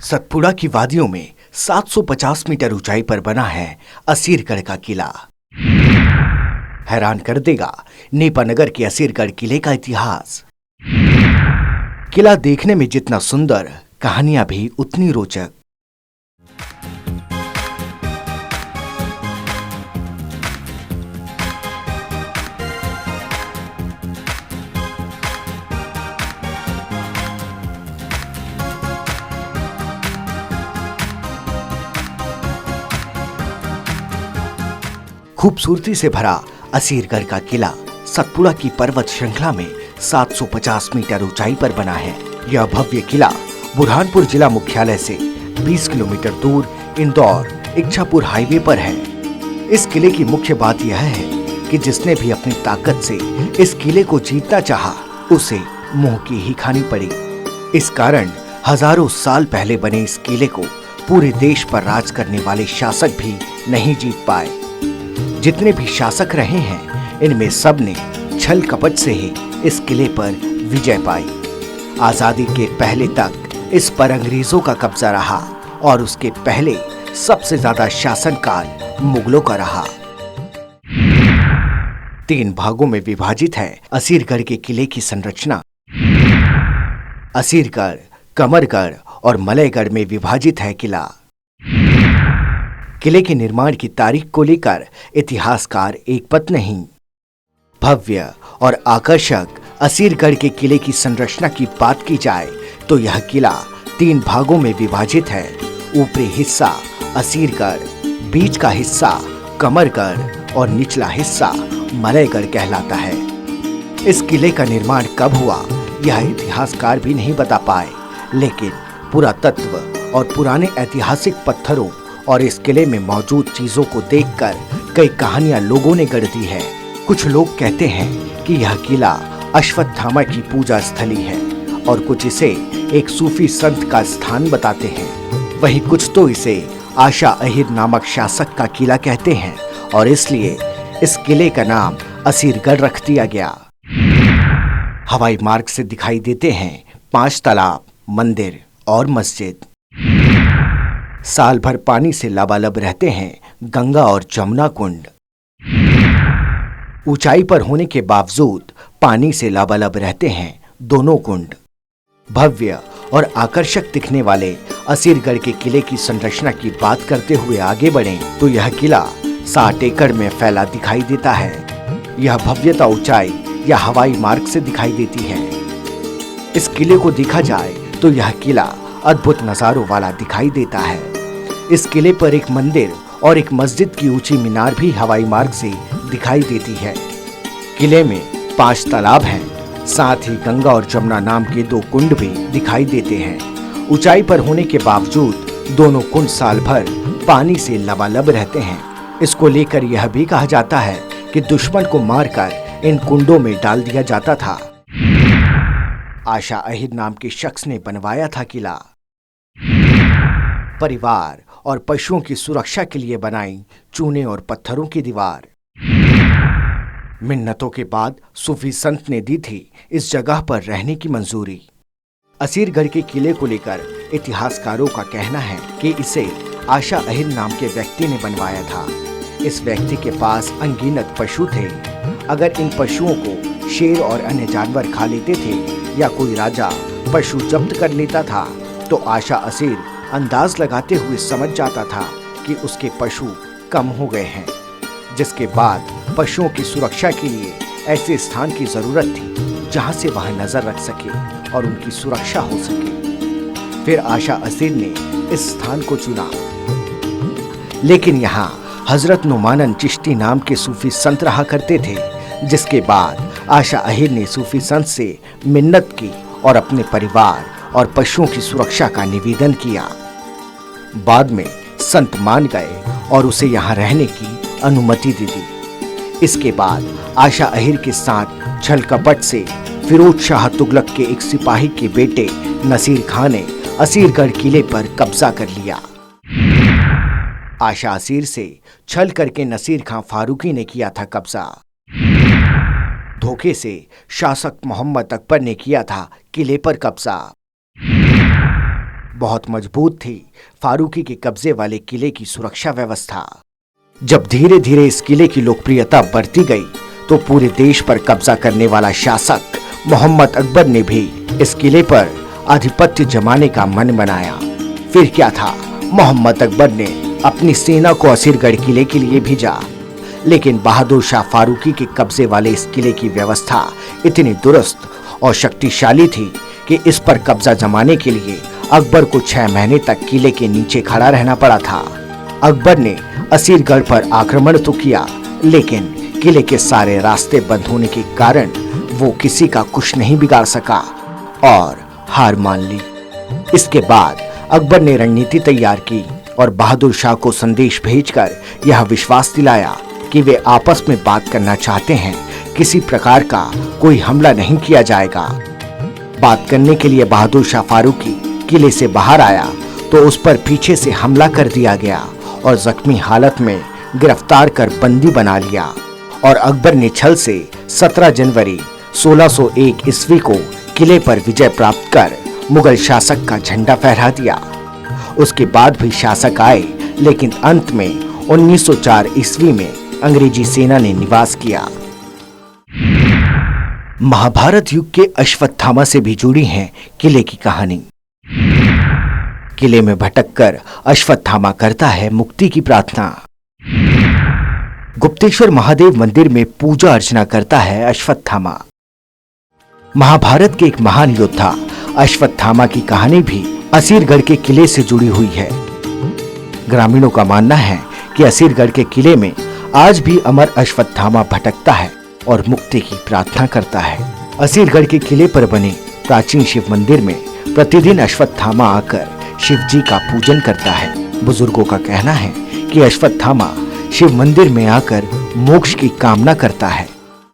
सतपुड़ा की वादियों में 750 मीटर ऊंचाई पर बना है असीरगढ़ का किला। हैरान कर देगा नेपानगर के असीरगढ़ किले का इतिहास। किला देखने में जितना सुंदर, कहानियां भी उतनी रोचक। खूबसूरती से भरा असीरगढ़ का किला सतपुड़ा की पर्वत श्रृंखला में 750 मीटर ऊंचाई पर बना है। यह भव्य किला बुरहानपुर जिला मुख्यालय से 20 किलोमीटर दूर इंदौर इच्छापुर हाईवे पर है। इस किले की मुख्य बात यह है कि जिसने भी अपनी ताकत से इस किले को जीतना चाहा, उसे मुंह की ही खानी पड़ी। इस कारण हजारों साल पहले बने इस किले को पूरे देश पर राज करने वाले शासक भी नहीं जीत पाए। जितने भी शासक रहे हैं, इनमें सब ने छल कपट से ही इस किले पर विजय पाई। आजादी के पहले तक इस पर अंग्रेजों का कब्जा रहा और उसके पहले सबसे ज्यादा शासनकाल मुगलों का रहा। 3 भागों में विभाजित है असीरगढ़ के किले की संरचना। असीरगढ़, कमरगढ़ और मलयगढ़ में विभाजित है किला। किले के निर्माण की तारीख को लेकर इतिहासकार एकमत नहीं। भव्य और आकर्षक असीरगढ़ के किले की संरचना की बात की जाए तो यह किला 3 भागों में विभाजित है। ऊपरी हिस्सा असीरगढ़, बीच का हिस्सा कमरगढ़ और निचला हिस्सा मलयगढ़ कहलाता है। इस किले का निर्माण कब हुआ, यह इतिहासकार भी नहीं बता पाए, लेकिन पुरातत्व और पुराने ऐतिहासिक पत्थरों और इस किले में मौजूद चीजों को देखकर कई कहानियां लोगों ने गढ़ दी है। कुछ लोग कहते हैं कि यह किला अश्वत्थामा की पूजा स्थली है और कुछ इसे एक सूफी संत का स्थान बताते हैं। वहीं कुछ तो इसे आशा अहिर नामक शासक का किला कहते हैं और इसलिए इस किले का नाम असीरगढ़ रख दिया गया। हवाई मार्ग से दिखाई देते हैं 5 तालाब, मंदिर और मस्जिद। साल भर पानी से लबालब रहते हैं गंगा और जमुना कुंड। ऊंचाई पर होने के बावजूद पानी से लबालब रहते हैं दोनों कुंड। भव्य और आकर्षक दिखने वाले असीरगढ़ के किले की संरचना की बात करते हुए आगे बढ़ें तो यह किला 60 एकड़ में फैला दिखाई देता है। यह भव्यता ऊंचाई या हवाई मार्ग से दिखाई देती है। इस किले को देखा जाए तो यह किला अद्भुत नजारों वाला दिखाई देता है। इस किले पर एक मंदिर और एक मस्जिद की ऊंची मीनार भी हवाई मार्ग से दिखाई देती है। किले में 5 तालाब हैं, साथ ही गंगा और जमुना नाम के 2 कुंड भी दिखाई देते हैं। ऊंचाई पर होने के बावजूद दोनों कुंड साल भर पानी से लबालब रहते हैं। इसको लेकर यह भी कहा जाता है कि दुश्मन को मारकर इन कुंडों में डाल दिया जाता था। आशा अहिर नाम के शख्स ने बनवाया था किला। परिवार और पशुओं की सुरक्षा के लिए बनाई चूने और पत्थरों की दीवार। मिन्नतों के बाद सूफी संत ने दी थी इस जगह पर रहने की मंजूरी। असीरगढ़ के किले को लेकर इतिहासकारों का कहना है कि इसे आशा अहिर नाम के व्यक्ति ने बनवाया था। इस व्यक्ति के पास अनगिनत पशु थे। अगर इन पशुओं को शेर और अन्य जानवर खा लेते थे या कोई राजा पशु जब्त कर लेता था तो आशा असीर अंदाज लगाते हुए समझ जाता था कि उसके पशु कम हो गए हैं, जिसके बाद पशुओं की सुरक्षा के लिए ऐसे स्थान की जरूरत थी जहां से वह नजर रख सके और उनकी सुरक्षा हो सके। फिर आशा असीर ने इस स्थान को चुना। लेकिन यहाँ हजरत नुमानन चिश्ती नाम के सूफी संत रहा करते थे, जिसके बाद आशा अहिर ने सूफी संत से मिन्नत की और अपने परिवार और पशुओं की सुरक्षा का निवेदन किया। बाद में संत मान गए और उसे यहाँ रहने की अनुमति दे दी। इसके बाद आशा अहिर के साथ छल कपट से फिरोज शाह तुगलक के एक सिपाही के बेटे नसीर खां ने असीरगढ़ किले पर कब्जा कर लिया। आशा असीर से छल करके नसीर खां फारूकी ने किया था कब्जा। धोखे से शासक मोहम्मद अकबर ने किया था किले पर कब्जा। बहुत मजबूत थी फारूकी के कब्जे वाले किले की सुरक्षा व्यवस्था। जब धीरे धीरे इस किले की लोकप्रियता बढ़ती गई तो पूरे देश पर कब्जा करने वाला शासक मोहम्मद अकबर ने भी इस किले पर आधिपत्य जमाने का मन बनाया। फिर क्या था, मोहम्मद अकबर ने अपनी सेना को असीरगढ़ किले के लिए भेजा, लेकिन बहादुर शाह फारूकी के कब्जे वाले इस किले की व्यवस्था इतनी दुरुस्त और शक्तिशाली थी कि इस पर कब्जा जमाने के लिए अकबर को 6 महीने तक किले के नीचे खड़ा रहना पड़ा था। अकबर ने असीरगढ़ पर आक्रमण तो किया, लेकिन किले के सारे रास्ते बंद होने के कारण वो किसी का कुछ नहीं बिगाड़ सका और हार मान ली। इसके बाद अकबर ने रणनीति तैयार की और बहादुर शाह को संदेश भेजकर यह विश्वास दिलाया कि वे आपस में बात करना चाहते हैं, किसी प्रकार का कोई हमला नहीं किया जाएगा। बात करने के लिए बहादुर शाह फारूकी किले से बाहर आया तो उस पर पीछे से हमला कर दिया गया और जख्मी हालत में गिरफ्तार कर बंदी बना लिया और अकबर ने छल से 17 जनवरी 1601 ईस्वी को किले पर विजय प्राप्त कर मुगल शासक का झंडा फहरा दिया। उसके बाद भी शासक आए, लेकिन अंत में 1904 ईस्वी में अंग्रेजी सेना ने निवास किया। महाभारत युग के अश्वत्थामा से भी जुड़ी है किले की कहानी। किले में भटककर अश्वत्थामा करता है मुक्ति की प्रार्थना। गुप्तेश्वर महादेव मंदिर में पूजा अर्चना करता है अश्वत्थामा। महाभारत के एक महान योद्धा अश्वत्थामा की कहानी भी असीरगढ़ के किले से जुड़ी हुई है। ग्रामीणों का मानना है कि असीरगढ़ के किले में आज भी अमर अश्वत्थामा भटकता है और मुक्ति की प्रार्थना करता है। असीरगढ़ के किले पर बने प्राचीन शिव मंदिर में प्रतिदिन अश्वत्थामा आकर शिव जी का पूजन करता है। बुजुर्गों का कहना है कि अश्वत्थामा शिव मंदिर में आकर मोक्ष की कामना करता है।